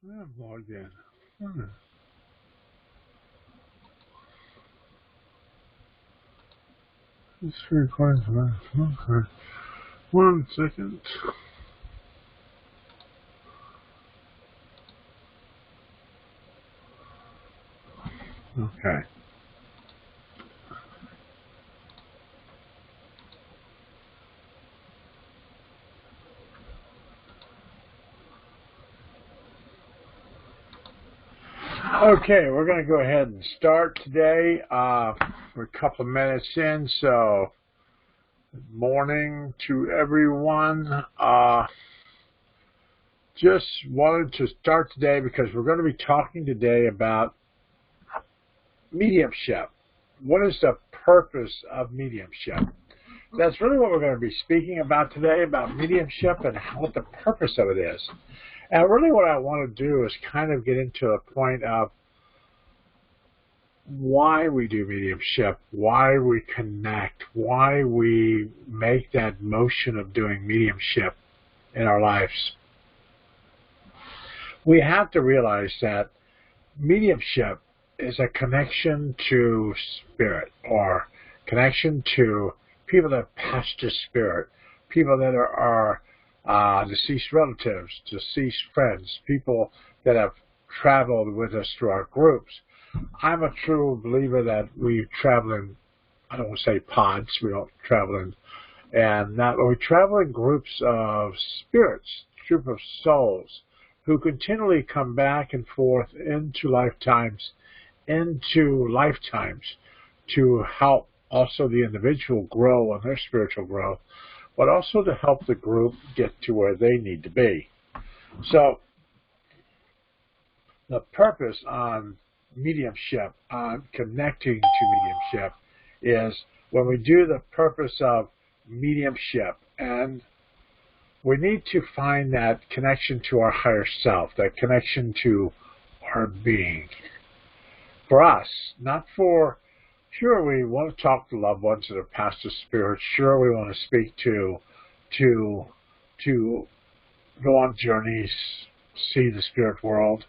I'm logged in. This recording. Okay. 1 second. Okay. Okay, we're going to go ahead and start today. We're a couple of minutes in, so good morning to everyone. Just wanted to start today because we're going to be talking today about mediumship. What is the purpose of mediumship? That's really what we're going to be speaking about today, about mediumship and what the purpose of it is. And really what I want to do is kind of get into a point of why we do mediumship, why we connect, why we make that motion of doing mediumship in our lives. We have to realize that mediumship is a connection to spirit, or connection to people that passed to spirit, people that are deceased relatives, deceased friends, people that have traveled with us through our groups. I'm a true believer that we travel in, I don't want to say pods, we don't travel in, and that we travel in groups of spirits, group of souls, who continually come back and forth into lifetimes to help also the individual grow on their spiritual growth, but also to help the group get to where they need to be. So the purpose on mediumship, on connecting to mediumship, is when we do the purpose of mediumship, and we need to find that connection to our higher self, that connection to our being. For us, not for, sure, we want to talk to loved ones that have passed to spirit. Sure, we want to speak to go on journeys, see the spirit world.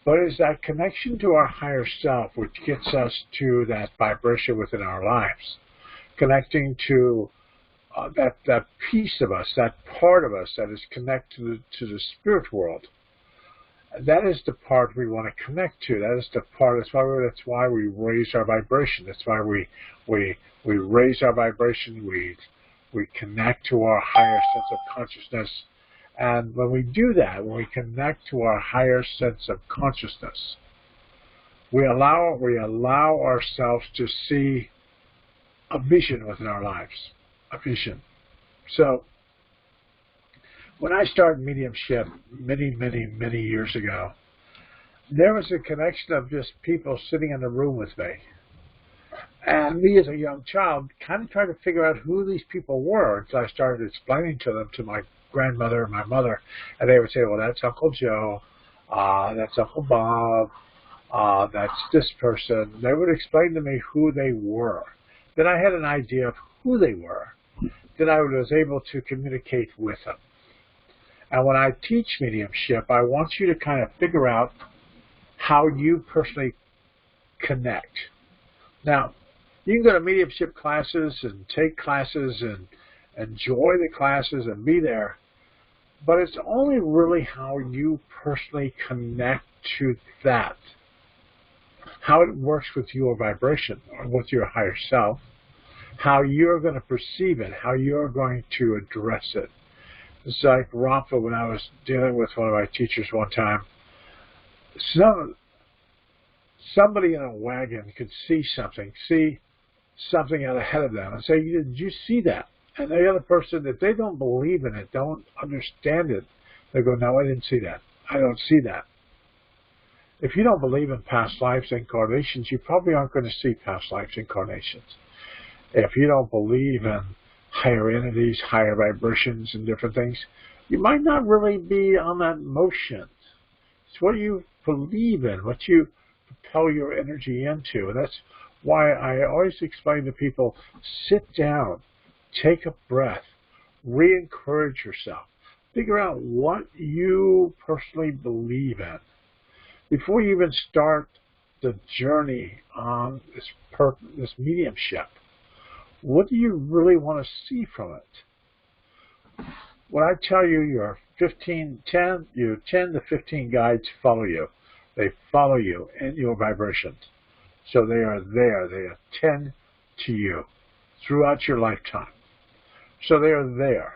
But it's that connection to our higher self which gets us to that vibration within our lives, connecting to that piece of us, that part of us that is connected to the spirit world. That is the part we want to connect to. That is the part. That's why we raise our vibration. That's why we raise our vibration. We connect to our higher sense of consciousness. And when we do that, when we connect to our higher sense of consciousness, we allow ourselves to see a vision within our lives, a vision. So when I started mediumship many years ago, there was a connection of just people sitting in the room with me. And me as a young child kind of tried to figure out who these people were until I started explaining to them, to my grandmother and my mother, and they would say, well, that's Uncle Joe, that's Uncle Bob, that's this person. They would explain to me who they were. Then I had an idea of who they were. Then I was able to communicate with them. And when I teach mediumship, I want you to kind of figure out how you personally connect. Now, you can go to mediumship classes and take classes and enjoy the classes and be there, but it's only really how you personally connect to that, how it works with your vibration or with your higher self, how you're going to perceive it, how you're going to address it. It's like Rafa, when I was dealing with one of my teachers one time, somebody in a wagon could see something out ahead of them and say, did you see that? And the other person, if they don't believe in it, don't understand it, they go, no, I didn't see that. I don't see that. If you don't believe in past lives, incarnations, you probably aren't going to see past lives, incarnations. If you don't believe in higher entities, higher vibrations, and different things, you might not really be on that motion. It's what you believe in, what you propel your energy into. And that's why I always explain to people, sit down, take a breath, re-encourage yourself. Figure out what you personally believe in. Before you even start the journey on this mediumship, what do you really want to see from it? When I tell you your 10 to 15 guides follow you. They follow you in your vibrations. So they are there. They attend to you throughout your lifetime. So they are there.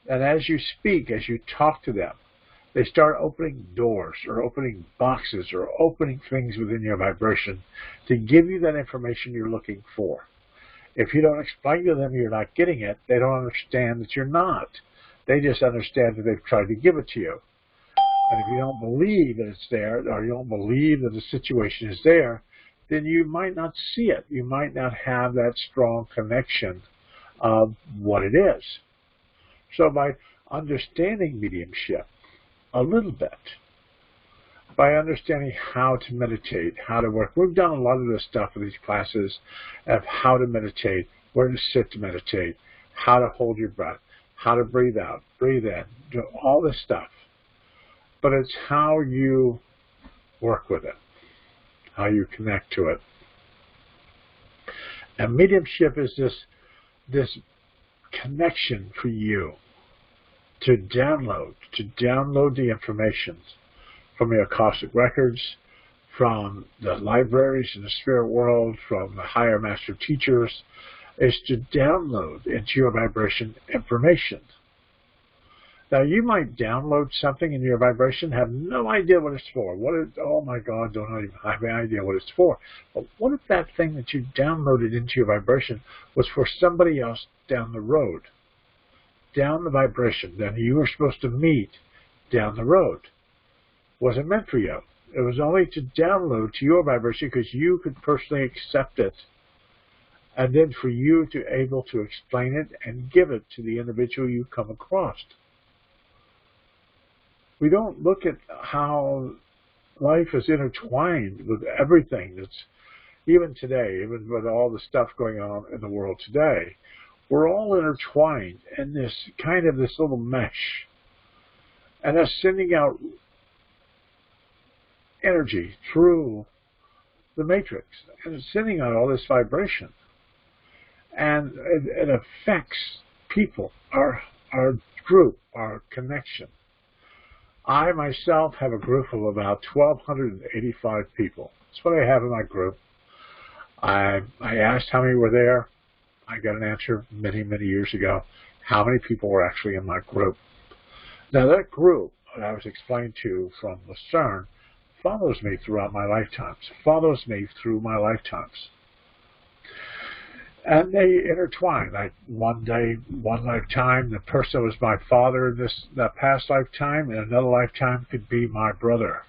And as you speak, as you talk to them, they start opening doors or opening boxes or opening things within your vibration to give you that information you're looking for. If you don't explain to them you're not getting it, they don't understand that you're not. They just understand that they've tried to give it to you. And if you don't believe that it's there, or you don't believe that the situation is there, then you might not see it. You might not have that strong connection of what it is. So by understanding mediumship a little bit, by understanding how to meditate, how to work. We've done a lot of this stuff in these classes of how to meditate, where to sit to meditate, how to hold your breath, how to breathe out, breathe in, do all this stuff. But it's how you work with it, how you connect to it. And mediumship is this connection for you to download the information from your Akashic records, from the libraries in the spirit world, from the higher master teachers, is to download into your vibration information. Now, you might download something in your vibration, have no idea what it's for. Oh my God, don't even have any idea what it's for. But what if that thing that you downloaded into your vibration was for somebody else down the road? Down the vibration that you were supposed to meet down the road. Wasn't meant for you. It was only to download to your vibration because you could personally accept it. And then for you to able to explain it and give it to the individual you come across. We don't look at how life is intertwined with everything that's, even today, even with all the stuff going on in the world today, we're all intertwined in this kind of this little mesh. And that's sending out energy through the matrix. And it's sending out all this vibration. And it affects people, our group, our connection. I myself have a group of about 1,285 people. That's what I have in my group. I asked how many were there. I got an answer many, many years ago. How many people were actually in my group? Now that group that I was explained to from Lucerne follows me throughout my lifetimes. Follows me through my lifetimes. And they intertwine. Like one day, one lifetime, the person was my father in that past lifetime, and another lifetime could be my brother,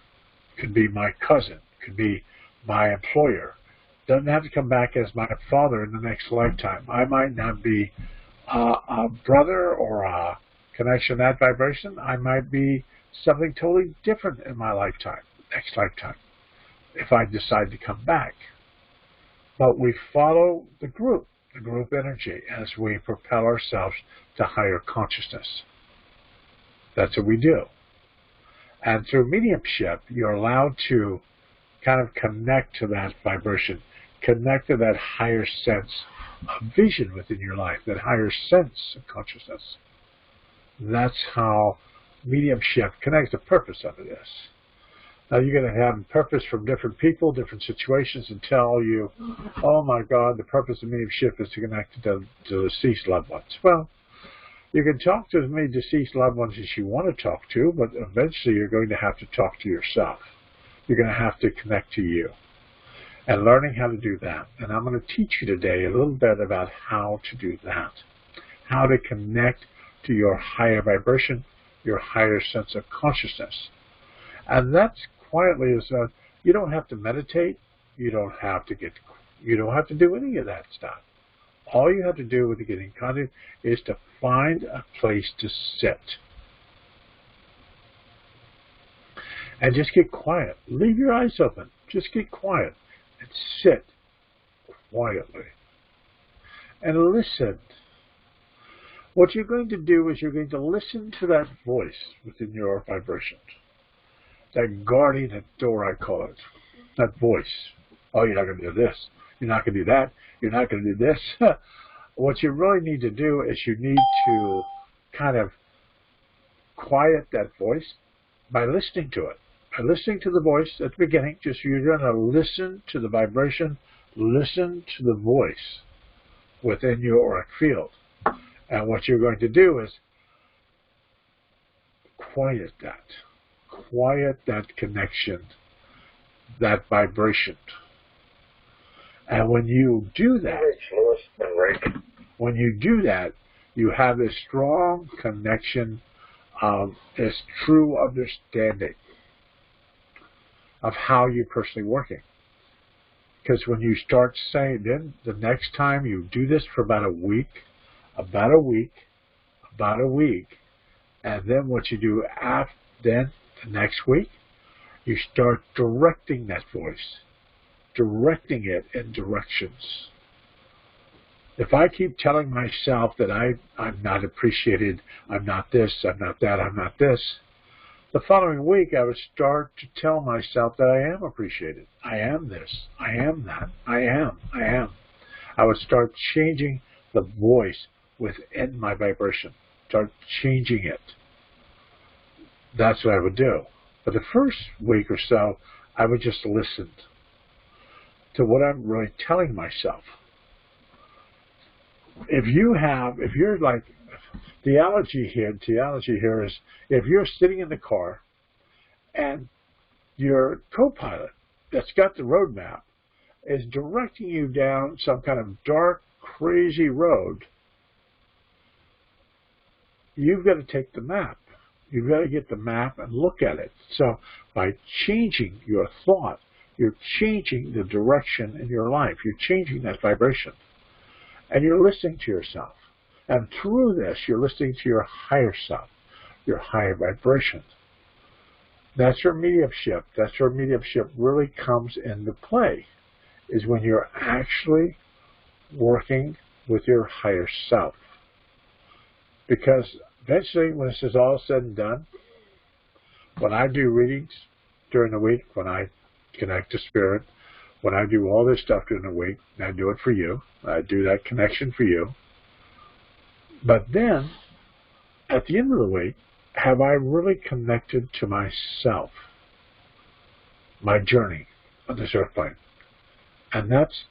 could be my cousin, could be my employer. Doesn't have to come back as my father in the next lifetime. I might not be a brother or a connection, that vibration. I might be something totally different in my lifetime, next lifetime, if I decide to come back. But we follow the group energy, as we propel ourselves to higher consciousness. That's what we do. And through mediumship, you're allowed to kind of connect to that vibration, connect to that higher sense of vision within your life, that higher sense of consciousness. That's how mediumship connects. The purpose of it is. Now, you're going to have purpose from different people, different situations, and tell you, oh my God, the purpose of mediumship is to connect to deceased loved ones. Well, you can talk to as many deceased loved ones as you want to talk to, but eventually you're going to have to talk to yourself. You're going to have to connect to you. And learning how to do that. And I'm going to teach you today a little bit about how to do that. How to connect to your higher vibration, your higher sense of consciousness. And that's quietly is you don't have to meditate. You don't have to do any of that stuff. All you have to do with getting content is to find a place to sit. And just get quiet. Leave your eyes open. Just get quiet and sit quietly. And listen. What you're going to do is you're going to listen to that voice within your vibration. That guardian at the door, I call it. That voice. Oh, you're not going to do this. You're not going to do that. You're not going to do this. What you really need to do is you need to kind of quiet that voice by listening to it. By listening to the voice at the beginning, just you're going to listen to the vibration, listen to the voice within your auric field. And what you're going to do is quiet that connection, that vibration. And when you do that, you have this strong connection of this true understanding of how you're personally working. Because when you start saying, then the next time you do this for about a week, and then what you do after then the next week, you start directing that voice, directing it in directions. If I keep telling myself that I'm not appreciated, I'm not this, I'm not that, I'm not this, the following week I would start to tell myself that I am appreciated. I am this, I am that, I am. I would start changing the voice within my vibration, start changing it. That's what I would do. For the first week or so, I would just listen to what I'm really telling myself. If you're like, theology here is, if you're sitting in the car and your co-pilot that's got the road map is directing you down some kind of dark, crazy road, you've got to take the map. You've got to get the map and look at it. So by changing your thought, you're changing the direction in your life. You're changing that vibration. And you're listening to yourself. And through this, you're listening to your higher self, your higher vibration. That's where mediumship. That's where mediumship really comes into play, is when you're actually working with your higher self. Because eventually, when this is all said and done, when I do readings during the week, when I connect to spirit, when I do all this stuff during the week, and I do it for you, I do that connection for you. But then, at the end of the week, have I really connected to myself, my journey on this earth plane? And that's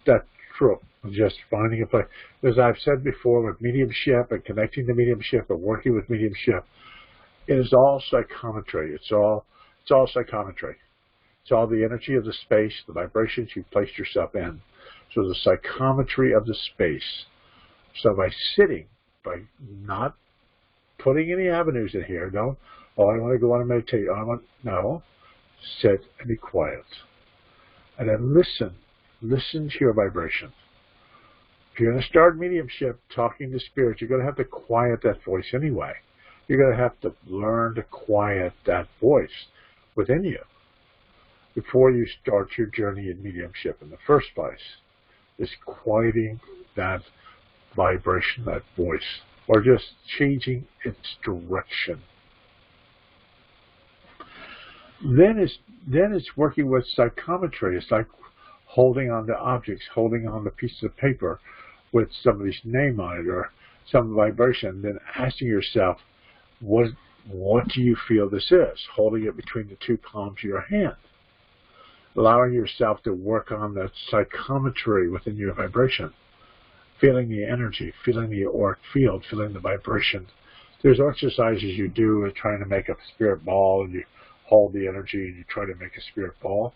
true. Just finding a place. As I've said before, with mediumship and connecting to mediumship and working with mediumship, it is all psychometry. It's all psychometry. It's all the energy of the space, the vibrations you've placed yourself in. So the psychometry of the space. So by sitting, by not putting any avenues in here, I want to go on and meditate. No, sit and be quiet. And then listen to your vibration. If you're going to start mediumship, talking to spirit, you're going to have to quiet that voice anyway. You're going to have to learn to quiet that voice within you before you start your journey in mediumship in the first place. Is quieting that vibration, that voice, or just changing its direction. Then it's working with psychometry. It's like holding on to objects, holding on to pieces of paper with somebody's name on it or some vibration, then asking yourself, what do you feel this is? Holding it between the two palms of your hand. Allowing yourself to work on that psychometry within your vibration. Feeling the energy, feeling the auric field, feeling the vibration. There's exercises you do with trying to make a spirit ball, and you hold the energy and you try to make a spirit ball.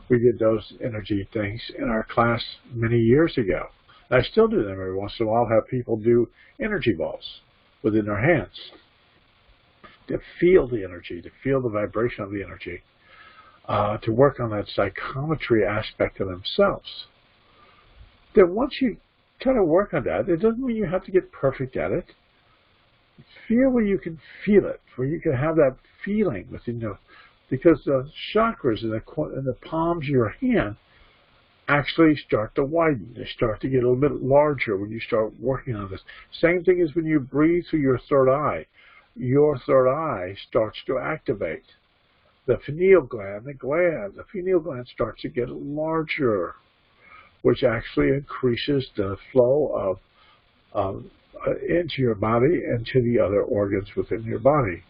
We did those energy things in our class many years ago. I still do them every once in a while, have people do energy balls within their hands. To feel the energy, to feel the vibration of the energy, to work on that psychometry aspect of themselves. Then once you kind of work on that, it doesn't mean you have to get perfect at it. Feel where you can feel it, where you can have that feeling within the, because the chakras in the palms of your hand actually start to widen. They start to get a little bit larger when you start working on this. Same thing as when you breathe through your third eye. Your third eye starts to activate. The pineal gland, the pineal gland starts to get larger, which actually increases the flow of into your body and to the other organs within your body.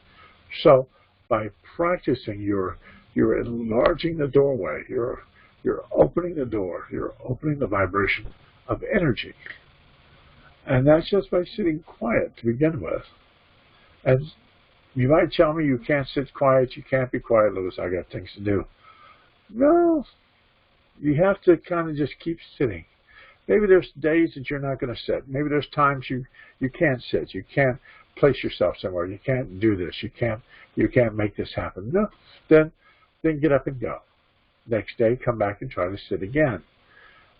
So by practicing, you're enlarging the doorway. You're opening the door. You're opening the vibration of energy. And that's just by sitting quiet to begin with. And you might tell me you can't sit quiet, you can't be quiet, Louis, I got things to do. No, you have to kind of just keep sitting. Maybe there's days that you're not going to sit. Maybe there's times you can't sit. You can't place yourself somewhere. You can't do this. You can't make this happen. No, then get up and go. Next day, come back and try to sit again.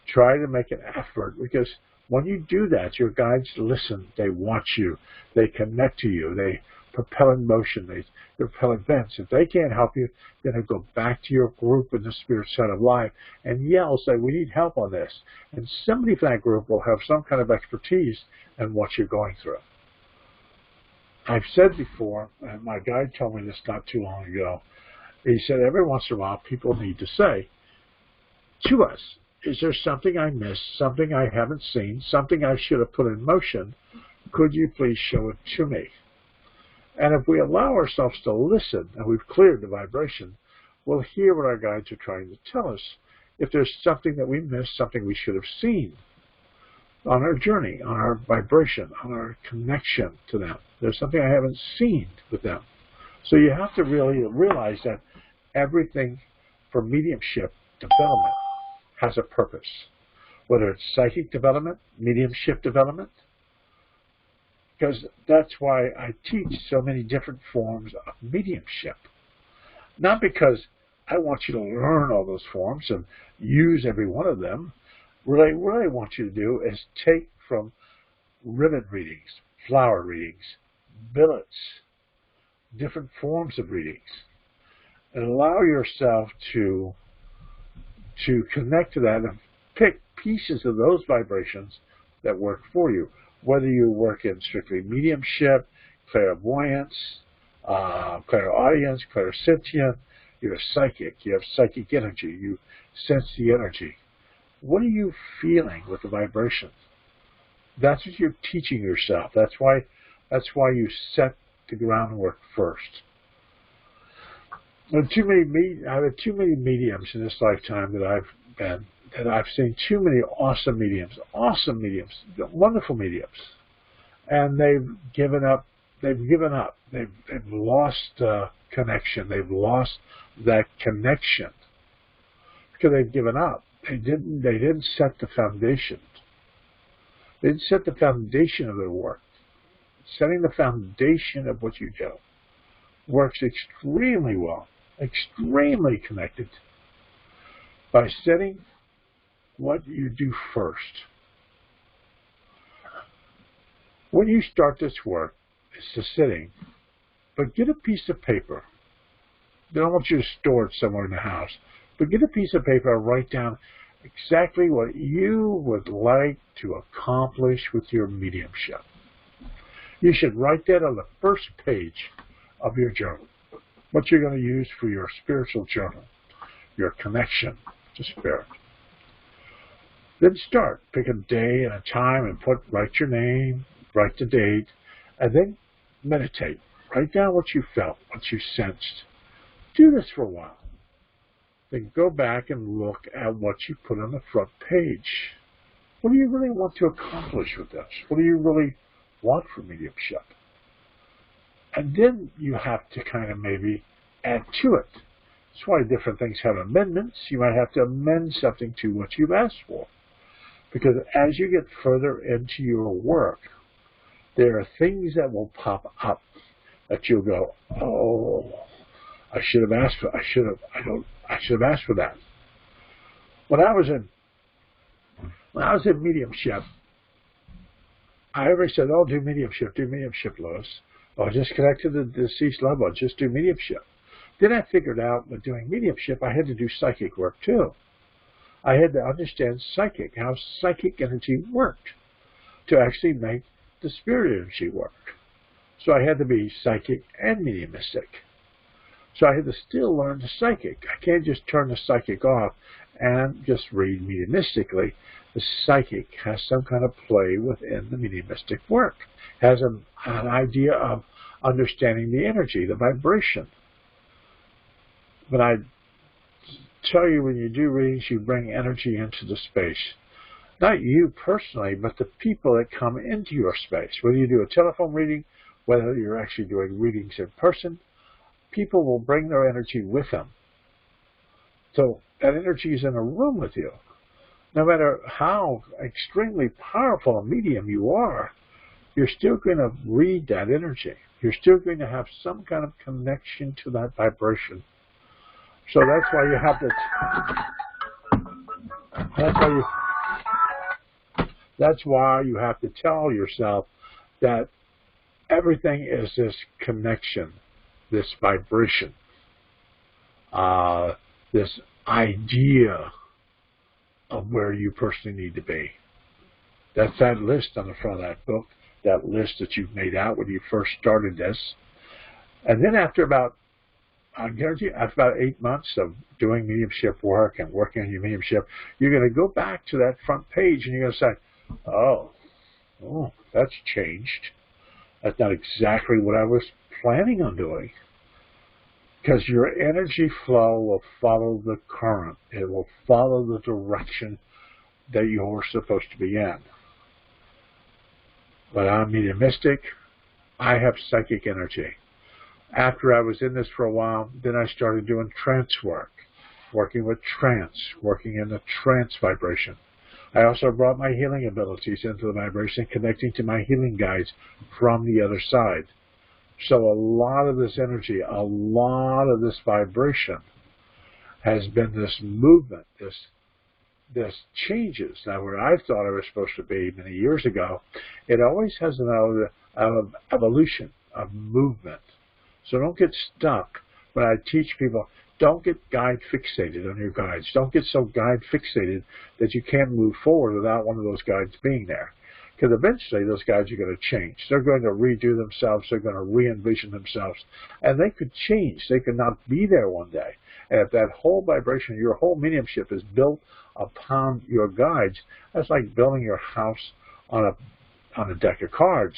Try to make an effort, because when you do that, your guides listen. They watch you. They connect to you. They propel in motion. They propel events. If they can't help you, then they go back to your group in the spirit side of life and yell, say, we need help on this. And somebody from that group will have some kind of expertise in what you're going through. I've said before, and my guide told me this not too long ago, he said every once in a while people need to say to us, is there something I missed, something I haven't seen, something I should have put in motion? Could you please show it to me? And if we allow ourselves to listen, and we've cleared the vibration, we'll hear what our guides are trying to tell us. If there's something that we missed, something we should have seen on our journey, on our vibration, on our connection to them. There's something I haven't seen with them. So you have to really realize that everything for mediumship development has a purpose. Whether it's psychic development, mediumship development, because that's why I teach so many different forms of mediumship. Not because I want you to learn all those forms and use every one of them. What I really want you to do is take from ribbon readings, flower readings, billets, different forms of readings, and allow yourself to connect to that and pick pieces of those vibrations that work for you. Whether you work in strictly mediumship, clairvoyance, clairaudience, clairsentient, you're a psychic, you have psychic energy, you sense the energy. What are you feeling with the vibrations? That's what you're teaching yourself. That's why you set the groundwork first. I've had too many mediums in this lifetime that I've seen too many awesome mediums, wonderful mediums, and they've given up. They've lost connection. They've lost that connection because they've given up. They didn't set the foundation. They didn't set the foundation of their work. Setting the foundation of what you do works extremely well, extremely connected by setting what you do first. When you start this work, it's the sitting, but get a piece of paper. I don't want you to store it somewhere in the house, but get a piece of paper and write down exactly what you would like to accomplish with your mediumship. You should write that on the first page of your journal, what you're going to use for your spiritual journal, your connection to spirit. Then start. Pick a day and a time and write your name, write the date, and then meditate. Write down what you felt, what you sensed. Do this for a while. Then go back and look at what you put on the front page. What do you really want to accomplish with this? What do you really want for mediumship? And then you have to kind of maybe add to it. That's why different things have amendments. You might have to amend something to what you've asked for. Because as you get further into your work, there are things that will pop up that you'll go, oh, I should have asked for. I should have asked for that. When I was in mediumship, I always said, "Oh, do mediumship, Lois. Oh, just connect to the deceased loved one. Just do mediumship." Then I figured out that doing mediumship, I had to do psychic work too. I had to understand how psychic energy worked to actually make the spirit energy work. So I had to be psychic and mediumistic. So I had to still learn the psychic. I can't just turn the psychic off and just read mediumistically. The psychic has some kind of play within the mediumistic work, has an idea of understanding the energy, the vibration. But I tell you, when you do readings, you bring energy into the space. Not you personally, but the people that come into your space. Whether you do a telephone reading, whether you're actually doing readings in person, people will bring their energy with them. So that energy is in a room with you. No matter how extremely powerful a medium you are, you're still going to read that energy. You're still going to have some kind of connection to that vibration. So that's why you have to. That's why you have to tell yourself that everything is this connection, this vibration, this idea of where you personally need to be. That's that list on the front of that book, that list that you've made out when you first started this. And then after about, I guarantee you, after about 8 months of doing mediumship work and working on your mediumship, you're going to go back to that front page and you're going to say, oh, that's changed. That's not exactly what I was planning on doing. Because your energy flow will follow the current. It will follow the direction that you're supposed to be in. But I'm mediumistic. I have psychic energy. After I was in this for a while, then I started doing trance work, working with trance, working in the trance vibration. I also brought my healing abilities into the vibration, connecting to my healing guides from the other side. So a lot of this energy, a lot of this vibration has been this movement, this changes. Now, where I thought I was supposed to be many years ago, it always has an evolution, of movement. So don't get stuck. When I teach people, don't get guide fixated on your guides. Don't get so guide fixated that you can't move forward without one of those guides being there. Because eventually those guides are going to change. They're going to redo themselves. They're going to re-envision themselves. And they could change. They could not be there one day. And if that whole vibration, your whole mediumship is built upon your guides, that's like building your house on a deck of cards.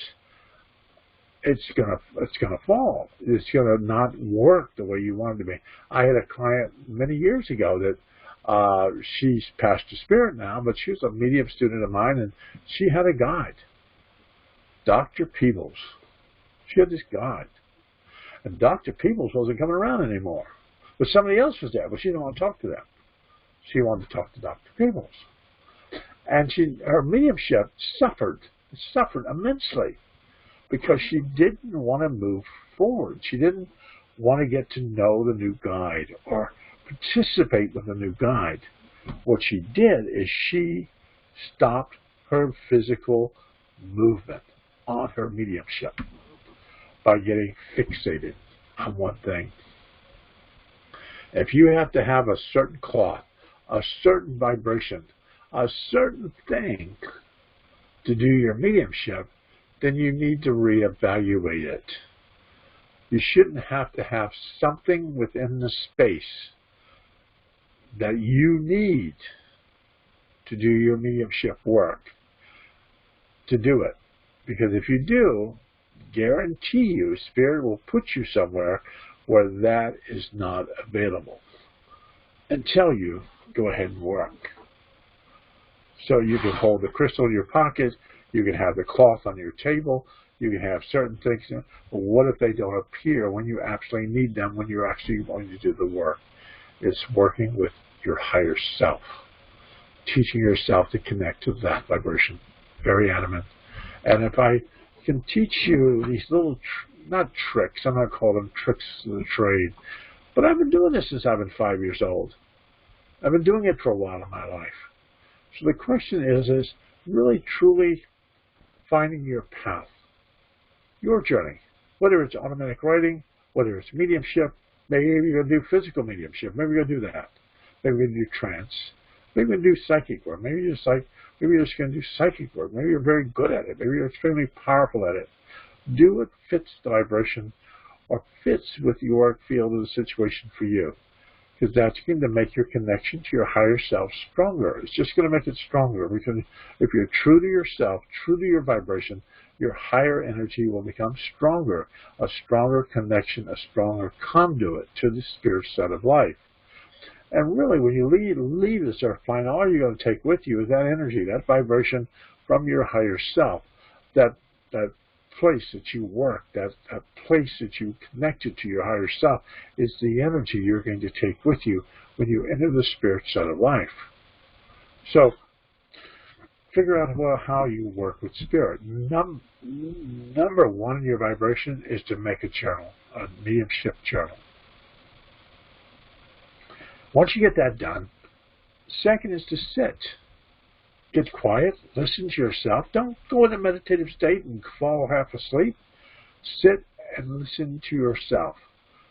It's gonna fall. It's gonna not work the way you want it to be. I had a client many years ago that she's passed to spirit now, but she was a medium student of mine, and she had a guide, Dr. Peebles. She had this guide, and Dr. Peebles wasn't coming around anymore. But somebody else was there, but she didn't want to talk to them. She wanted to talk to Dr. Peebles, and her mediumship suffered immensely. Because she didn't want to move forward. She didn't want to get to know the new guide or participate with the new guide. What she did is she stopped her physical movement on her mediumship by getting fixated on one thing. If you have to have a certain cloth, a certain vibration, a certain thing to do your mediumship, then you need to reevaluate it. You shouldn't have to have something within the space that you need to do your mediumship work to do it. Because if you do, guarantee you, Spirit will put you somewhere where that is not available and tell you, go ahead and work. So you can hold the crystal in your pocket. You can have the cloth on your table. You can have certain things. But what if they don't appear when you actually need them, when you're actually going to do the work? It's working with your higher self, teaching yourself to connect to that vibration. Very adamant. And if I can teach you these little, not tricks, I'm not calling them tricks of the trade, but I've been doing this since I've been 5 years old. I've been doing it for a while in my life. So the question is really, truly finding your path, your journey, whether it's automatic writing, whether it's mediumship, maybe you're going to do physical mediumship, maybe you're going to do that, maybe you're going to do trance, Maybe you can do psychic work. Maybe you're just going to do psychic work. Maybe you're very good at it. Maybe you're extremely powerful at it. Do what fits the vibration or fits with your field of the situation for you. Because that's going to make your connection to your higher self stronger. It's just going to make it stronger. Because if you're true to yourself, true to your vibration, your higher energy will become stronger. A stronger connection, a stronger conduit to the spirit side of life. And really, when you leave this earth plane, all you're going to take with you is that energy, that vibration from your higher self, that place that you work, that place that you connected to your higher self, is the energy you're going to take with you when you enter the spirit side of life. So, figure out how you work with spirit. Number one in your vibration is to make a journal, a mediumship journal. Once you get that done, second is to sit. Get quiet, listen to yourself. Don't go in a meditative state and fall half asleep. Sit and listen to yourself.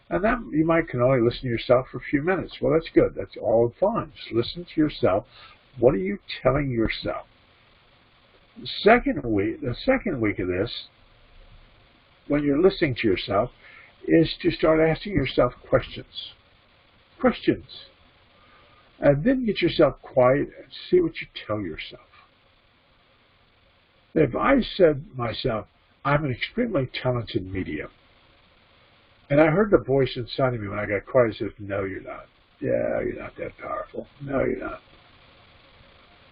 And that you can only listen to yourself for a few minutes. Well, that's good. That's all fine. Just listen to yourself. What are you telling yourself? The second week of this, when you're listening to yourself, is to start asking yourself questions. Questions. And then get yourself quiet and see what you tell yourself. If I said myself, I'm an extremely talented medium, and I heard the voice inside of me when I got quiet, it says, no, you're not. Yeah, you're not that powerful. No, you're not.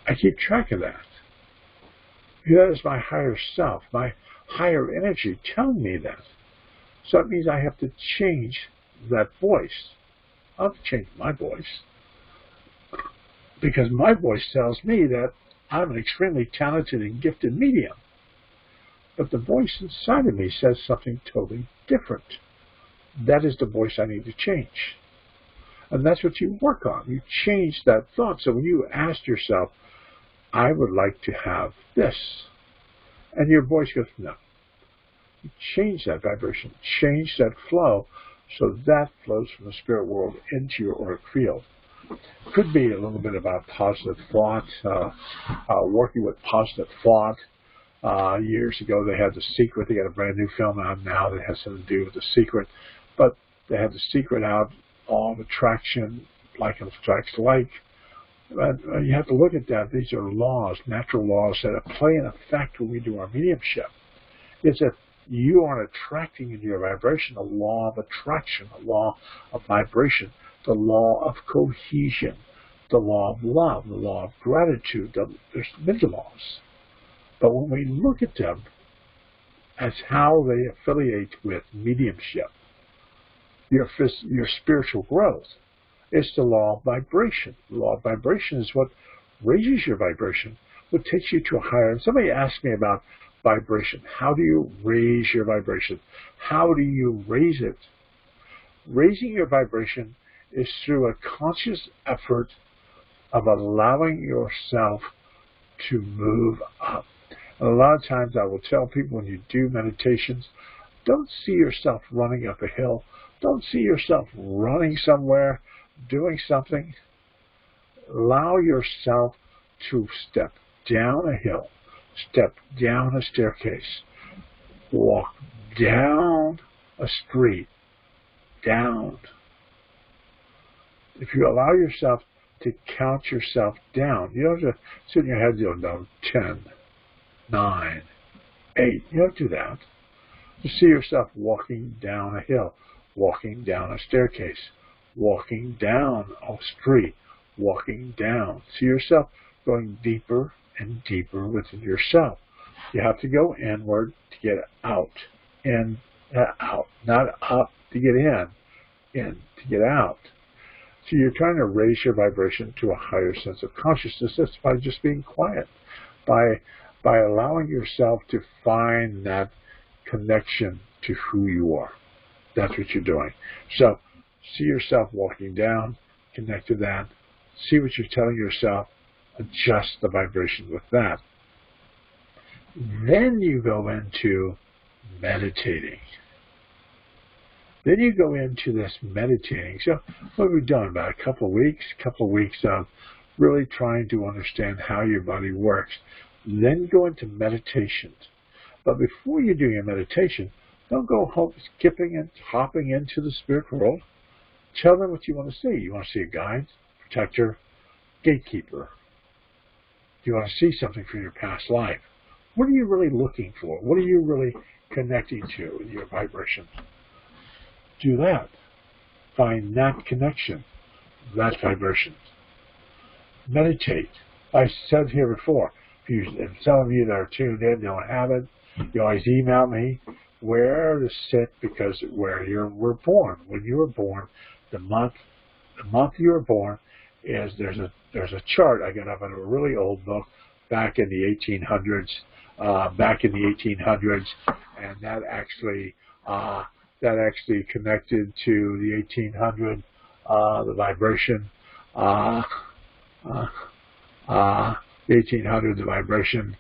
I keep track of that. That is my higher self, my higher energy telling me that. So it means I have to change that voice. I have to change my voice. Because my voice tells me that I'm an extremely talented and gifted medium. But the voice inside of me says something totally different. That is the voice I need to change. And that's what you work on. You change that thought. So when you ask yourself, I would like to have this, and your voice goes, no. You change that vibration, change that flow, so that flows from the spirit world into your auric field. Could be a little bit about positive thought, working with positive thought. Years ago they had The Secret. They got a brand new film out now that has something to do with The Secret. But they had The Secret out, law of attraction, like attracts like. But you have to look at that. These are laws, natural laws that play an effect when we do our mediumship. It's that you are attracting into your vibration a law of attraction, a law of vibration, the law of cohesion, the law of love, the law of gratitude. There's many laws. But when we look at them as how they affiliate with mediumship, your spiritual growth, it's the law of vibration. The law of vibration is what raises your vibration, what takes you to a higher. And somebody asked me about vibration. How do you raise your vibration? How do you raise it? Raising your vibration is through a conscious effort of allowing yourself to move up. And a lot of times I will tell people when you do meditations, don't see yourself running up a hill. Don't see yourself running somewhere, doing something. Allow yourself to step down a hill, step down a staircase, walk down a street, down. If you allow yourself to count yourself down, you don't have to sit in your head, you know, 10, 9, 8. You don't do that. You see yourself walking down a hill, walking down a staircase, walking down a street, walking down. See yourself going deeper and deeper within yourself. You have to go inward to get out. In, out. Not up to get in to get out. So you're trying to raise your vibration to a higher sense of consciousness. That's by just being quiet. By allowing yourself to find that connection to who you are. That's what you're doing. So see yourself walking down, connect to that. See what you're telling yourself. Adjust the vibration with that. Then you go into meditating. Then you go into this meditating. So what have we done? About a couple of weeks of really trying to understand how your body works. Then go into meditation. But before you do your meditation, don't go skipping and hopping into the spirit world. Tell them what you want to see. You want to see a guide, protector, gatekeeper. Do you want to see something from your past life? What are you really looking for? What are you really connecting to in your vibration? Do that. Find that connection, that vibration. Meditate. I said here before, if some of you that are tuned in don't have it, you always email me where to sit, because where you were born. When you were born, the month you were born is there's a chart I got up in a really old book back in the 1800s. And that actually connected to the 1800, the vibration, the 1800, the vibration.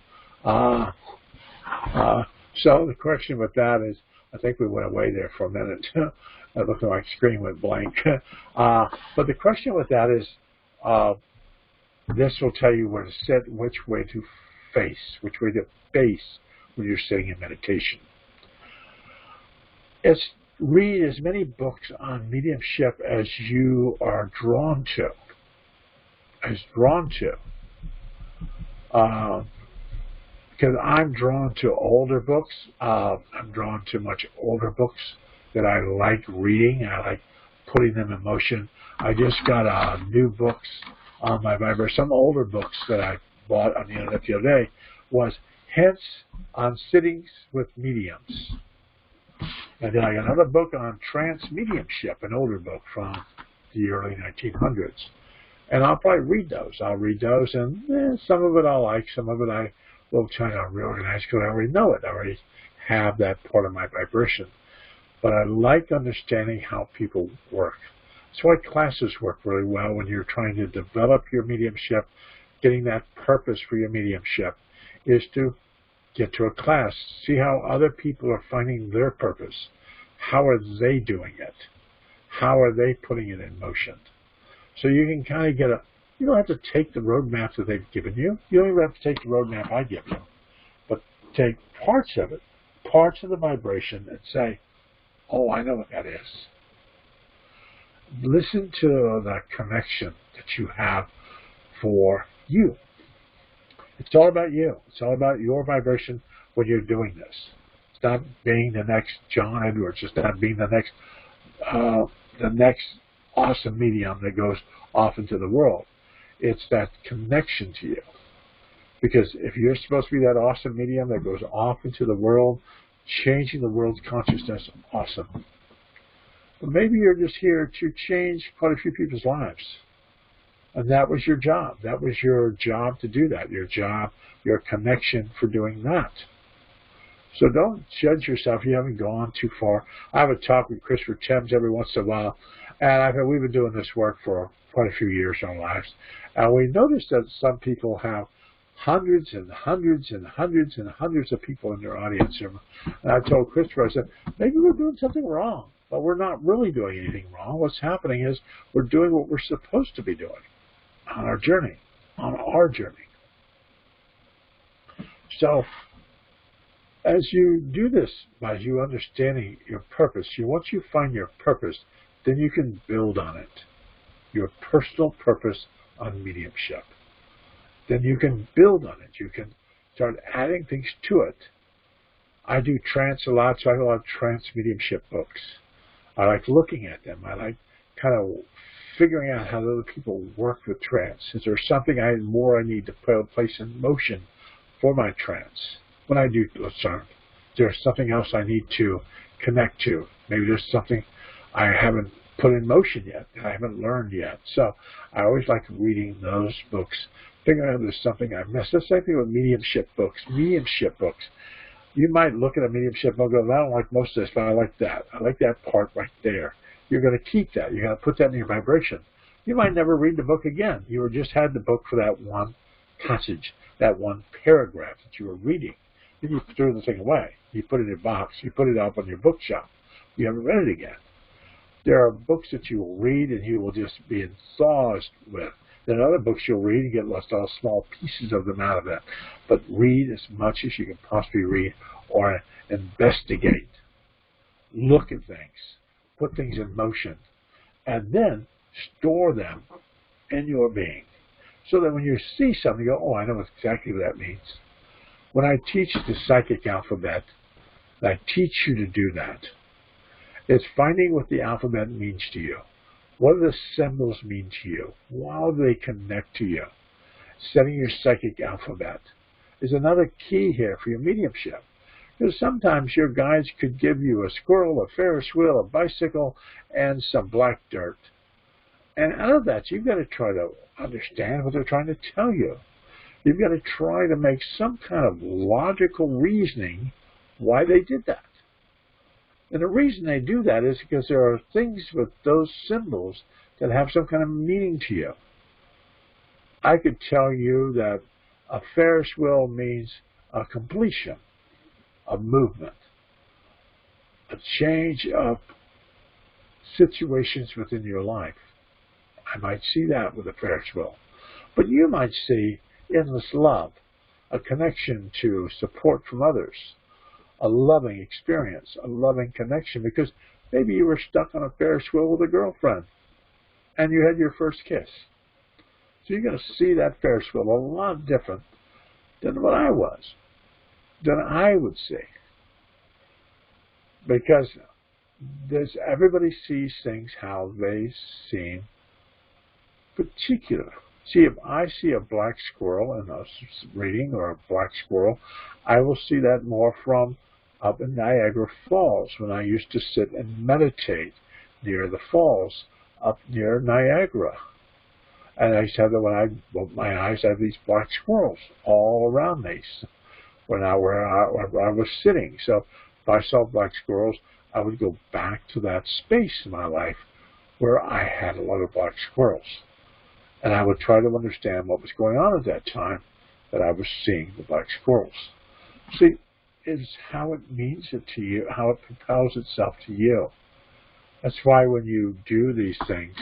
So the question with that is, I think we went away there for a minute. It looked like my screen went blank. But the question with that is, this will tell you where to sit, which way to face when you're sitting in meditation. Read as many books on mediumship as you are drawn to. Because I'm drawn to older books. I'm drawn to much older books that I like reading. I like putting them in motion. I just got new books on my vibration. Some older books that I bought on the internet the other day was Hints on Sittings with Mediums. And then I got another book on trance mediumship, an older book from the early 1900s. And I'll probably read those. And some of it I like, some of it I will try to reorganize because I already know it. I already have that part of my vibration. But I like understanding how people work. That's why classes work really well when you're trying to develop your mediumship. Getting that purpose for your mediumship is to get to a class, see how other people are finding their purpose. How are they doing it? How are they putting it in motion? So you can kind of you don't have to take the roadmap that they've given you. You don't even have to take the roadmap I give you. But take parts of it, parts of the vibration, and say, oh, I know what that is. Listen to the connection that you have for you. It's all about you. It's all about your vibration when you're doing this. It's not being the next John Edwards. It's not being the next awesome medium that goes off into the world. It's that connection to you. Because if you're supposed to be that awesome medium that goes off into the world, changing the world's consciousness, awesome. But maybe you're just here to change quite a few people's lives. And that was your job. That was your job to do that. Your job, your connection for doing that. So don't judge yourself. You haven't gone too far. I have a talk with Christopher Thames every once in a while. And we've been doing this work for quite a few years in our lives. And we noticed that some people have hundreds and hundreds and hundreds and hundreds of people in their audience. And I told Christopher, I said, maybe we're doing something wrong. But we're not really doing anything wrong. What's happening is we're doing what we're supposed to be doing on our journey. So, as you do this, by you understanding your purpose, once you find your purpose, then you can build on it. Your personal purpose on mediumship. Then you can build on it. You can start adding things to it. I do trance a lot, so I have a lot of trance mediumship books. I like looking at them. I like kind of figuring out how other people work with trance. Is there something more I need to place in motion for my trance? When I do discern, there's something else I need to connect to. Maybe there's something I haven't put in motion yet, that I haven't learned yet. So I always like reading those books, figuring out if there's something I've missed. The same thing with mediumship books. You might look at a mediumship book and go, I don't like most of this, but I like that. I like that part right there. You're going to keep that. You're going to put that in your vibration. You might never read the book again. You just had the book for that one passage, that one paragraph that you were reading. Then you threw the thing away. You put it in a box. You put it up on your bookshelf. You haven't read it again. There are books that you will read and you will just be enthralled with. Then other books you'll read and get lost all small pieces of them out of it. But read as much as you can possibly read, or investigate. Look at things. Put things in motion. And then store them in your being. So that when you see something, you go, oh, I know exactly what that means. When I teach the psychic alphabet, I teach you to do that. It's finding what the alphabet means to you. What do the symbols mean to you? How do they connect to you? Setting your psychic alphabet is another key here for your mediumship. Because sometimes your guides could give you a squirrel, a Ferris wheel, a bicycle, and some black dirt. And out of that, you've got to try to understand what they're trying to tell you. You've got to try to make some kind of logical reasoning why they did that. And the reason they do that is because there are things with those symbols that have some kind of meaning to you. I could tell you that a Ferris wheel means a completion, a movement, a change of situations within your life. I might see that with a Ferris wheel. But you might see endless love, a connection to support from others, a loving experience, a loving connection, because maybe you were stuck on a Ferris wheel with a girlfriend and you had your first kiss. So you're going to see that Ferris wheel a lot different than what I was, than I would see. Because everybody sees things how they seem particular. See, if I see a black squirrel in a reading, or a black squirrel, I will see that more from up in Niagara Falls, when I used to sit and meditate near the falls up near Niagara. And I used to have that when I opened my eyes, I have these black squirrels all around me where I was sitting. So if I saw black squirrels, I would go back to that space in my life where I had a lot of black squirrels. And I would try to understand what was going on at that time that I was seeing the black squirrels. See, it's how it means it to you, how it propels itself to you. That's why when you do these things,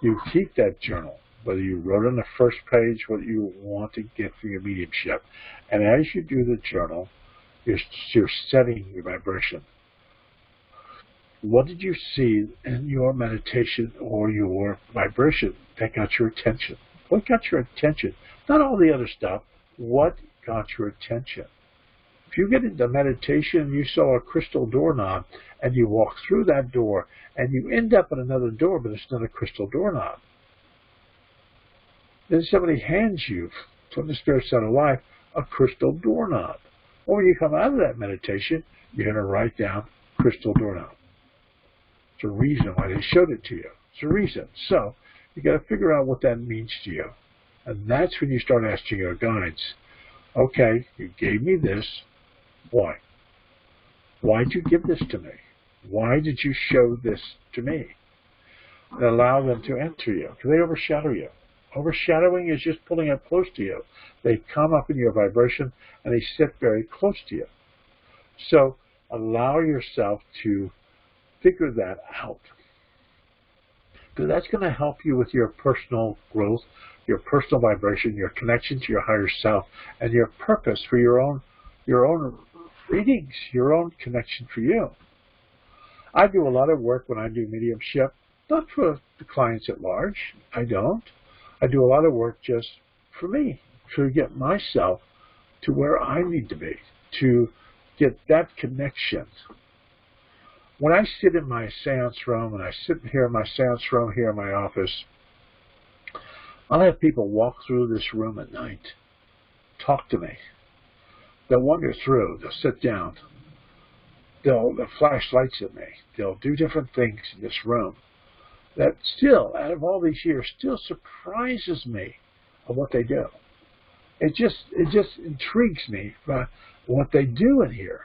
you keep that journal, whether you wrote on the first page what you want to get from your mediumship. And as you do the journal, you're setting your vibration. What did you see in your meditation or your vibration that got your attention? What got your attention? Not all the other stuff. What got your attention? If you get into meditation and you saw a crystal doorknob and you walk through that door and you end up at another door, but it's not a crystal doorknob, then somebody hands you from the spirit side of life a crystal doorknob. Or when you come out of that meditation, you're going to write down crystal doorknob. It's a reason why they showed it to you. It's a reason. So you got to figure out what that means to you. And that's when you start asking your guides, okay, you gave me this. Why? Why did you give this to me? Why did you show this to me? And allow them to enter you. Because they overshadow you. Overshadowing is just pulling up close to you. They come up in your vibration and they sit very close to you. So allow yourself to figure that out. Because that's going to help you with your personal growth, your personal vibration, your connection to your higher self, and your purpose for your own readings, your own connection for you. I do a lot of work when I do mediumship, not for the clients at large. I don't. I do a lot of work just for me, to get myself to where I need to be, to get that connection. When I sit in my seance room, and I sit here in my seance room here in my office, I'll have people walk through this room at night, talk to me. They'll wander through, they'll sit down, they'll flash lights at me, they'll do different things in this room that still, out of all these years, still surprises me of what they do. It just intrigues me by what they do in here.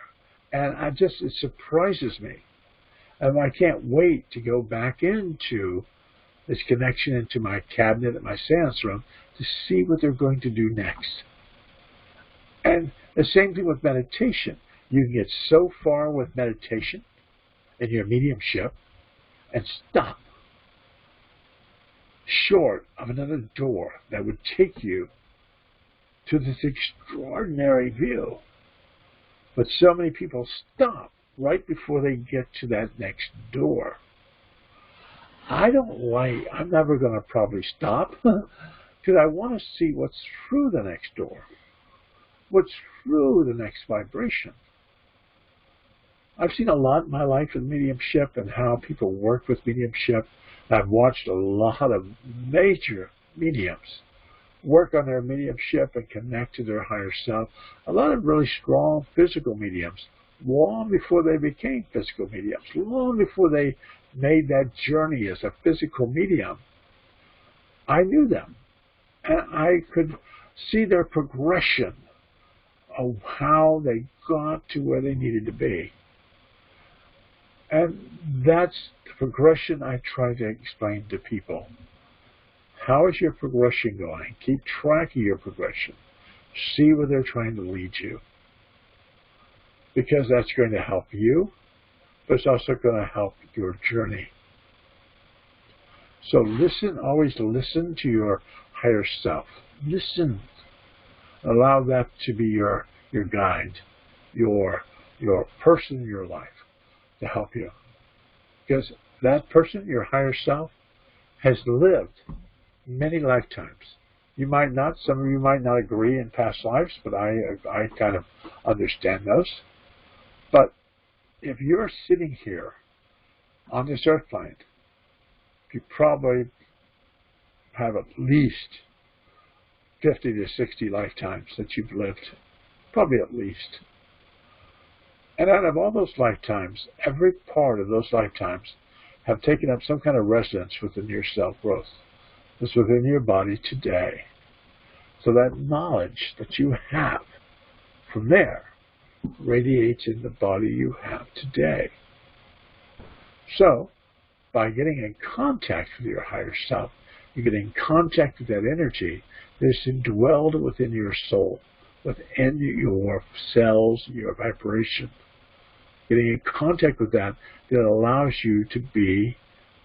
And it surprises me. And I can't wait to go back into this connection into my cabinet at my seance room to see what they're going to do next. And the same thing with meditation. You can get so far with meditation in your mediumship and stop. short of another door that would take you to this extraordinary view. But so many people stop right before they get to that next door. I'm never going to probably stop because I want to see what's through the next door, what's through the next vibration. I've seen a lot in my life in mediumship and how people work with mediumship. I've watched a lot of major mediums work on their mediumship and connect to their higher self. A lot of really strong physical mediums, long before they became physical mediums, long before they made that journey as a physical medium. I knew them, and I could see their progression of how they got to where they needed to be. And that's the progression I try to explain to people. How is your progression going? Keep track of your progression. See where they're trying to lead you. Because that's going to help you, but it's also going to help your journey. So always listen to your higher self. Listen. Allow that to be your guide, your person in your life to help you. Because that person, your higher self, has lived many lifetimes. Some of you might not agree in past lives, but I kind of understand those. But if you're sitting here on this earth plane, you probably have at least 50 to 60 lifetimes that you've lived. Probably at least. And out of all those lifetimes, every part of those lifetimes have taken up some kind of residence within your self-growth. That's within your body today. So that knowledge that you have from there radiates in the body you have today. So, by getting in contact with your higher self, you get in contact with that energy that's indwelled within your soul, within your cells, your vibration. Getting in contact with that allows you to be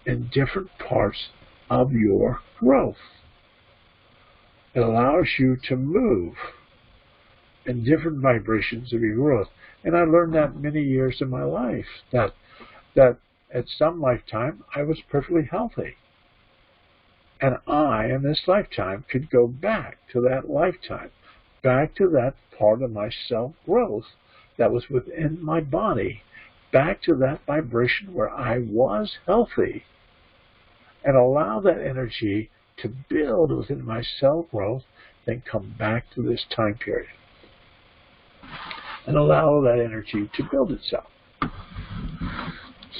in different parts of your growth. It allows you to move in different vibrations of your growth. And I learned that many years in my life, that at some lifetime I was perfectly healthy. And I, in this lifetime, could go back to that lifetime, back to that part of my self-growth that was within my body, back to that vibration where I was healthy, and allow that energy to build within my self-growth, then come back to this time period. And allow that energy to build itself.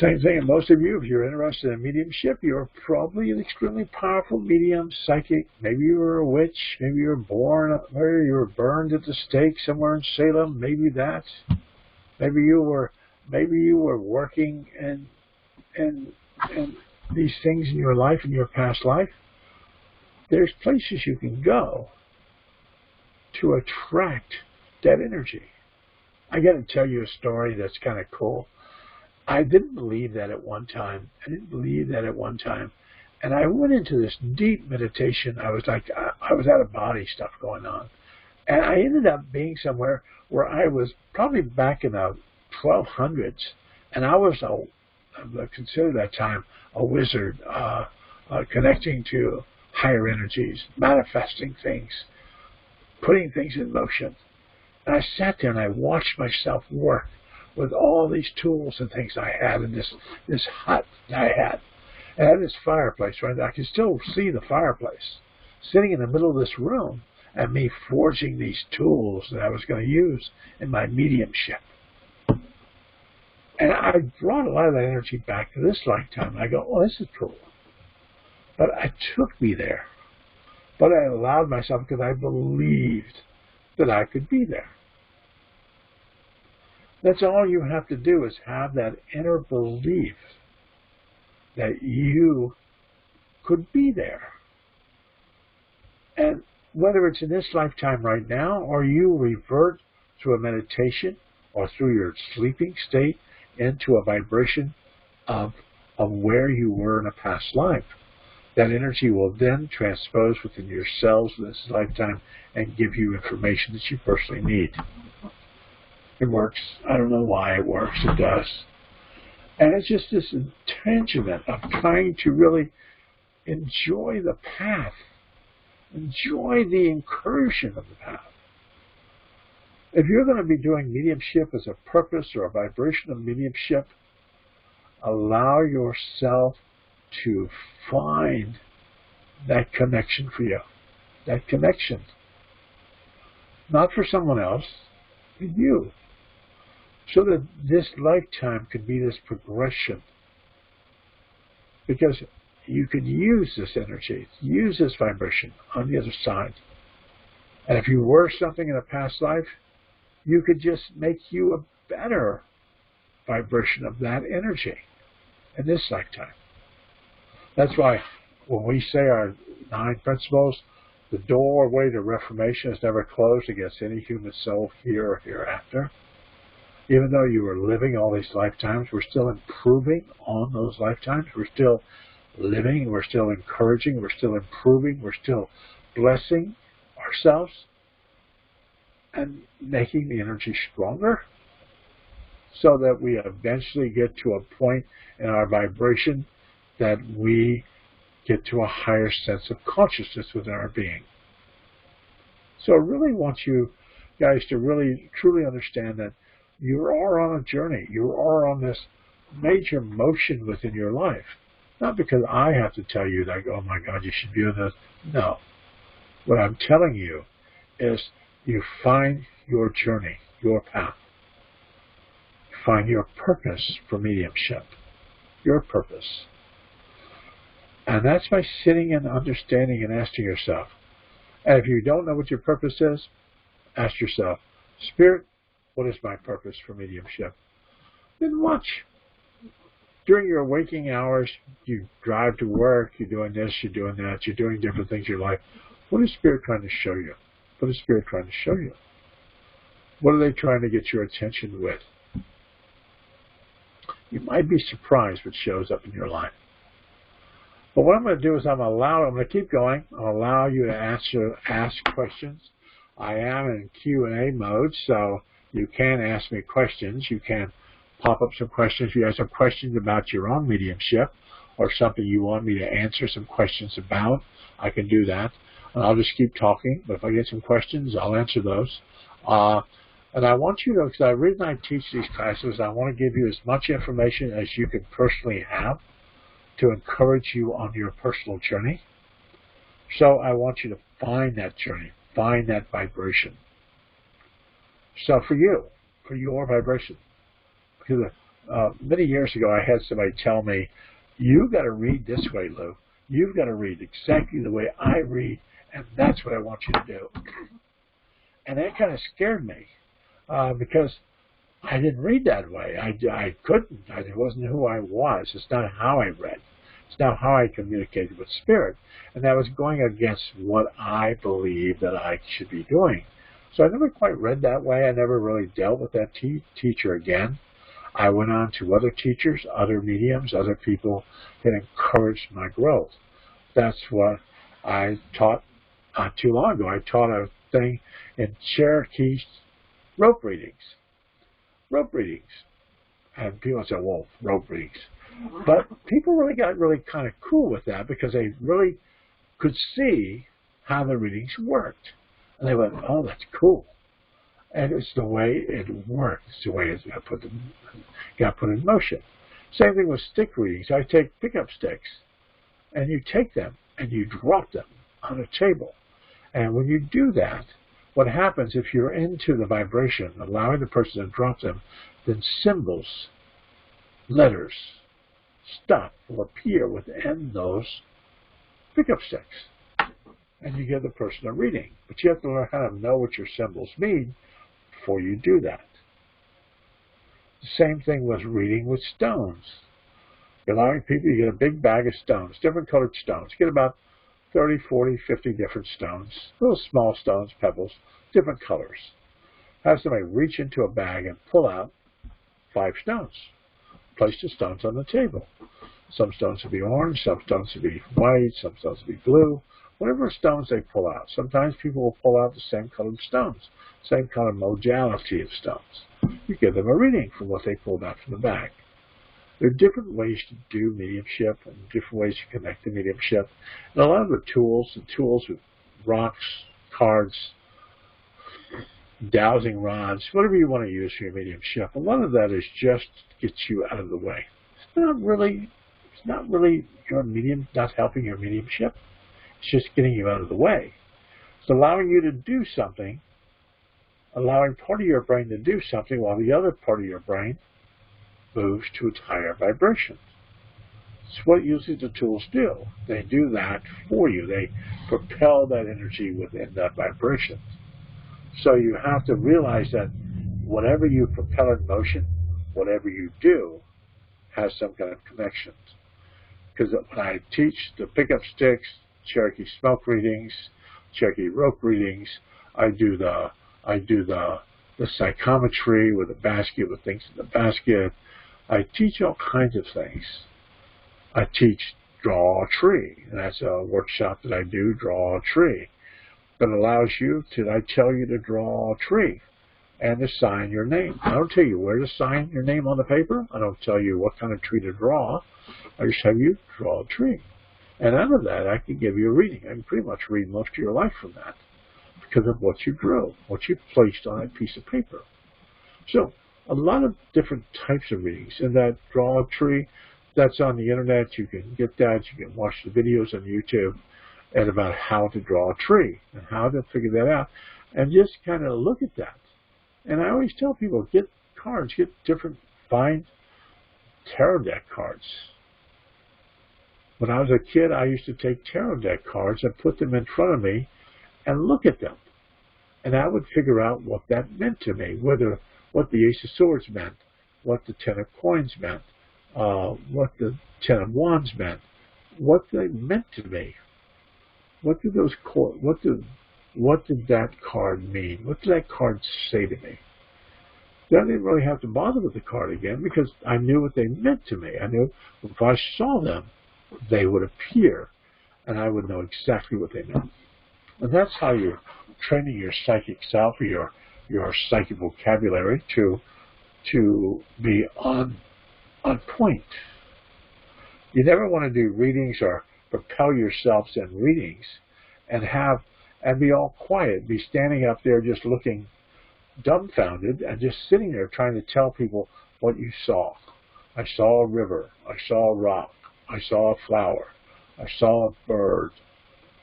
Same thing, and most of you, if you're interested in mediumship, you're probably an extremely powerful medium, psychic. Maybe you were a witch. Maybe you were born, or you were burned at the stake somewhere in Salem. Maybe that. Maybe you were working in these things in your life, in your past life. There's places you can go to attract that energy. I got to tell you a story that's kind of cool. I didn't believe that at one time. And I went into this deep meditation. I was out of body stuff going on. And I ended up being somewhere where I was probably back in the 1200s. And I was considered that time a wizard, connecting to higher energies, manifesting things, putting things in motion. And I sat there and I watched myself work with all these tools and things I had in this hut that I had. And I had this fireplace, right? I could still see the fireplace sitting in the middle of this room and me forging these tools that I was going to use in my mediumship. And I brought a lot of that energy back to this lifetime. I go, oh, this is cool. But it took me there. But I allowed myself because I believed that I could be there. That's all you have to do, is have that inner belief that you could be there. And whether it's in this lifetime right now, or you revert through a meditation or through your sleeping state into a vibration of where you were in a past life, That energy will then transpose within your cells in this lifetime and give you information that you personally need. It works. I don't know why it works. It does. And it's just this intention of trying to really enjoy the path. Enjoy the incursion of the path. If you're going to be doing mediumship as a purpose or a vibration of mediumship, allow yourself to find that connection for you. That connection. Not for someone else, for you. So that this lifetime can be this progression. Because you can use this energy, use this vibration on the other side. And if you were something in a past life, you could just make you a better vibration of that energy in this lifetime. That's why when we say our 9 principles, the doorway to reformation is never closed against any human soul here or hereafter. Even though you were living all these lifetimes, we're still improving on those lifetimes. We're still living, we're still encouraging, we're still improving, we're still blessing ourselves and making the energy stronger so that we eventually get to a point in our vibration that we get to a higher sense of consciousness within our being. So I really want you guys to really truly understand that you are on a journey. You are on this major motion within your life. Not because I have to tell you that, oh my God, you should be doing this. No. What I'm telling you is you find your journey, your path. You find your purpose for mediumship. Your purpose. And that's by sitting and understanding and asking yourself. And if you don't know what your purpose is, ask yourself, Spirit, what is my purpose for mediumship? Then watch. During your waking hours, you drive to work, you're doing this, you're doing that, you're doing different things in your life. What is Spirit trying to show you? What is Spirit trying to show you? What are they trying to get your attention with? You might be surprised what shows up in your life. But what I'm going to do is I'm going to keep going. I'll allow you to ask questions. I am in Q&A mode, so you can ask me questions. You can pop up some questions. If you have some questions about your own mediumship or something you want me to answer some questions about, I can do that. And I'll just keep talking. But if I get some questions, I'll answer those. And I want you to, because the reason I teach these classes, I want to give you as much information as you can personally have to encourage you on your personal journey. So I want you to find that journey, find that vibration. So for you, for your vibration, because many years ago I had somebody tell me, you've got to read this way, Lou. You've got to read exactly the way I read, and that's what I want you to do. And that kind of scared me because I didn't read that way. I couldn't. It wasn't who I was. It's not how I read. It's not how I communicated with Spirit. And that was going against what I believed that I should be doing. So I never quite read that way. I never really dealt with that teacher again. I went on to other teachers, other mediums, other people that encouraged my growth. That's what I taught not too long ago. I taught a thing in Cherokee rope readings. Rope readings. And people say, well, rope readings. But people really got kind of cool with that because they really could see how the readings worked. And they went, oh, that's cool. And it's the way it worked. It's the way it got put in motion. Same thing with stick readings. I take pickup sticks, and you take them, and you drop them on a table. And when you do that, what happens if you're into the vibration, allowing the person to drop them, then symbols, letters, stuff will appear within those pickup sticks. And you give the person a reading. But you have to learn how to know what your symbols mean before you do that. The same thing with reading with stones. You're allowing people, you get a big bag of stones, different colored stones. You get about 30, 40, 50 different stones, little small stones, pebbles, different colors. Have somebody reach into a bag and pull out 5 stones. Place the stones on the table. Some stones will be orange, some stones will be white, some stones will be blue. Whatever stones they pull out. Sometimes people will pull out the same colored stones, same kind of modality of stones. You give them a reading from what they pulled out from the bag. There are different ways to do mediumship and different ways to connect to mediumship. And a lot of the tools with rocks, cards, dowsing rods, whatever you want to use for your mediumship, a lot of that is just to get you out of the way. It's not really your medium, not helping your mediumship. It's just getting you out of the way. It's allowing you to do something, allowing part of your brain to do something while the other part of your brain moves to its higher vibration. It's what usually the tools do. They do that for you. They propel that energy within that vibration. So you have to realize that whatever you propel in motion, whatever you do, has some kind of connection. Because when I teach the pickup sticks, Cherokee smoke readings, Cherokee rope readings, I do the psychometry with a basket with things in the basket. I teach all kinds of things. I teach draw a tree, and that's a workshop that I do, draw a tree. That allows you to, I tell you to draw a tree and to sign your name. I don't tell you where to sign your name on the paper. I don't tell you what kind of tree to draw. I just have you draw a tree. And out of that, I can give you a reading. I can pretty much read most of your life from that because of what you drew, what you placed on that piece of paper. So a lot of different types of readings. And that draw a tree, that's on the internet. You can get that. You can watch the videos on YouTube and about how to draw a tree and how to figure that out. And just kind of look at that. And I always tell people, get cards, get different, find tarot deck cards. When I was a kid, I used to take tarot deck cards and put them in front of me and look at them. And I would figure out what that meant to me, what the Ace of Swords meant, what the Ten of Coins meant, what the Ten of Wands meant, what they meant to me. What did that card mean? What did that card say to me? Then I didn't really have to bother with the card again because I knew what they meant to me. I knew if I saw them, they would appear, and I would know exactly what they meant. And that's how you're training your psychic self or your psychic vocabulary to be on point. You never want to do readings or propel yourselves in readings and be all quiet, be standing up there just looking dumbfounded and just sitting there trying to tell people what you saw. I saw a river. I saw a rock. I saw a flower. I saw a bird.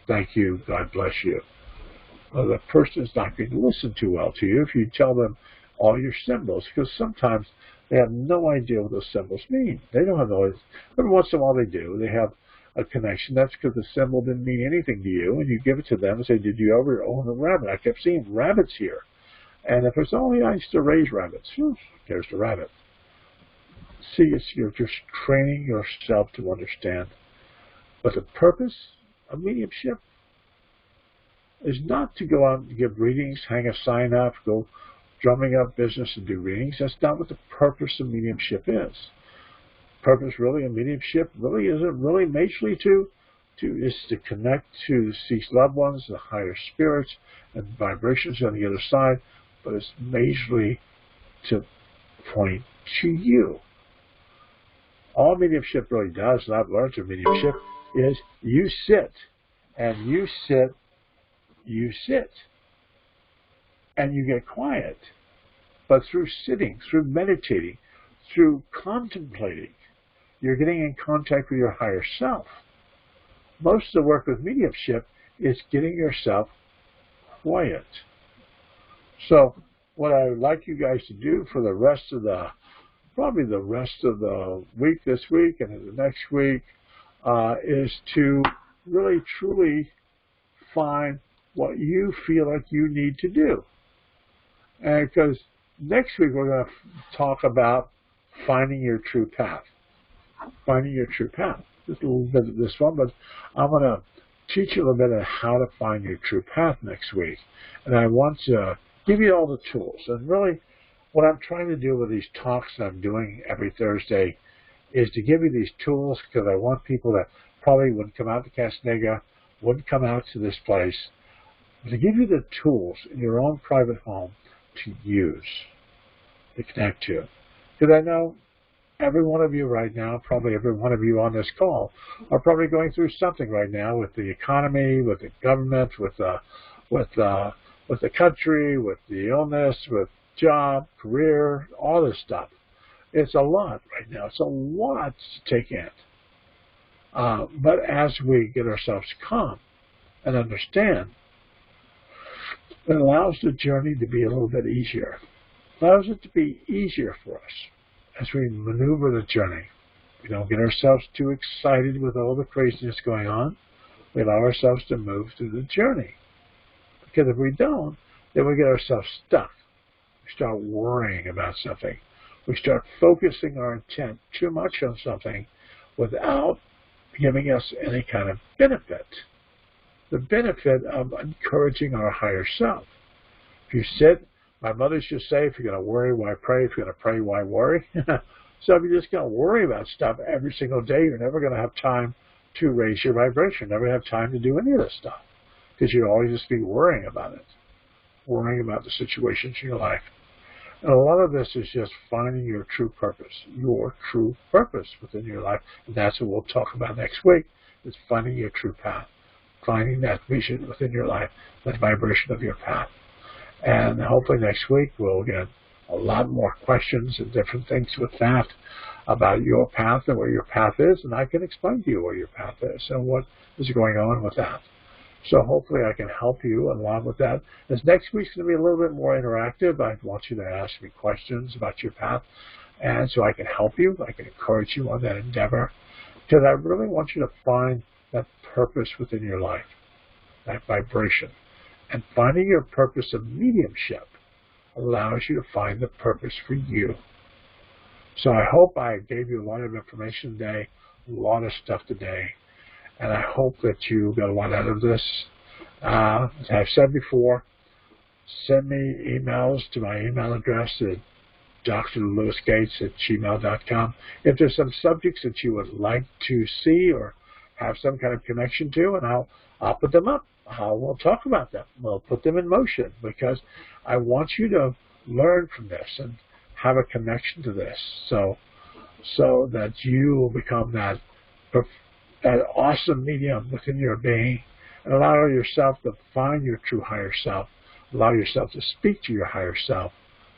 Thank you. God bless you. Well, the person is not going to listen too well to you if you tell them all your symbols, because sometimes they have no idea what those symbols mean. They don't have no idea. Every once in a while they do. They have a connection. That's because the symbol didn't mean anything to you, and you give it to them and say, did you ever own a rabbit? I kept seeing rabbits here. And if it's only I used to raise rabbits, there's the rabbit. See, you're just training yourself to understand. But the purpose of mediumship is not to go out and give readings, hang a sign up, go drumming up business and do readings. That's not what the purpose of mediumship is. Purpose really of mediumship really isn't really majorly is to connect to deceased loved ones, the higher spirits and vibrations on the other side, but it's majorly to point to you. All mediumship really does, and I've learned through mediumship, is you sit, and you sit, and you get quiet. But through sitting, through meditating, through contemplating, you're getting in contact with your higher self. Most of the work with mediumship is getting yourself quiet. So what I would like you guys to do for the rest of probably the rest of the week this week and the next week is to really truly find what you feel like you need to do. And because next week we're going to talk about finding your true path. Finding your true path. Just a little bit of this one, but I'm going to teach you a little bit of how to find your true path next week. And I want to give you all the tools. And really, what I'm trying to do with these talks that I'm doing every Thursday is to give you these tools, because I want people that probably wouldn't come out to Castaneda, wouldn't come out to this place, to give you the tools in your own private home to use, to connect to. Because I know every one of you right now, probably every one of you on this call, are probably going through something right now with the economy, with the government, with the country, with the illness, with job, career, all this stuff. It's a lot right now. It's a lot to take in. But as we get ourselves calm and understand, it allows the journey to be a little bit easier. It allows it to be easier for us as we maneuver the journey. We don't get ourselves too excited with all the craziness going on. We allow ourselves to move through the journey. Because if we don't, then we get ourselves stuck. We start worrying about something. We start focusing our intent too much on something without giving us any kind of benefit. The benefit of encouraging our higher self. If you sit, my mother used to say, if you're going to worry, why pray? If you're going to pray, why worry? So if you're just going to worry about stuff every single day, you're never going to have time to raise your vibration. You're never going to have time to do any of this stuff. Because you'll always just be worrying about it. Worrying about the situations in your life. And a lot of this is just finding your true purpose. Your true purpose within your life. And that's what we'll talk about next week. Is finding your true path. Finding that vision within your life. That vibration of your path. And hopefully next week we'll get a lot more questions and different things with that about your path and where your path is. And I can explain to you where your path is and what is going on with that. So hopefully I can help you along with that. As next week's going to be a little bit more interactive, I want you to ask me questions about your path. And so I can help you. I can encourage you on that endeavor. Because I really want you to find that purpose within your life. That vibration. And finding your purpose of mediumship allows you to find the purpose for you. So I hope I gave you a lot of information today, a lot of stuff today. And I hope that you got a lot out of this. As I've said before, send me emails to my email address at drlewisgates@gmail.com. If there's some subjects that you would like to see or have some kind of connection to, and I'll put them up. We'll talk about them. We'll put them in motion because I want you to learn from this and have a connection to this so that you will become that awesome medium within your being and allow yourself to find your true higher self. Allow yourself to speak to your higher self.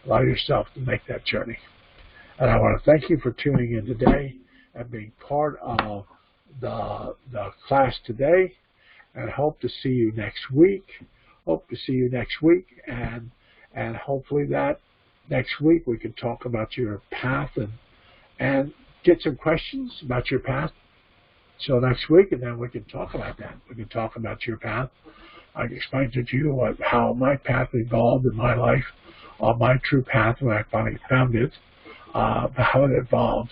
Allow yourself to make that journey. And I want to thank you for tuning in today and being part of the class today. And hope to see you next week. And hopefully that next week we can talk about your path and get some questions about your path. So next week, and then we can talk about that. We can talk about your path. I can explain to you how my path evolved in my life, on my true path when I finally found it, how it evolved.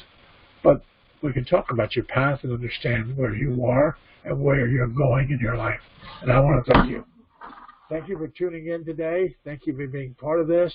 But we can talk about your path and understand where you are and where you're going in your life. And I want to thank you. Thank you for tuning in today. Thank you for being part of this.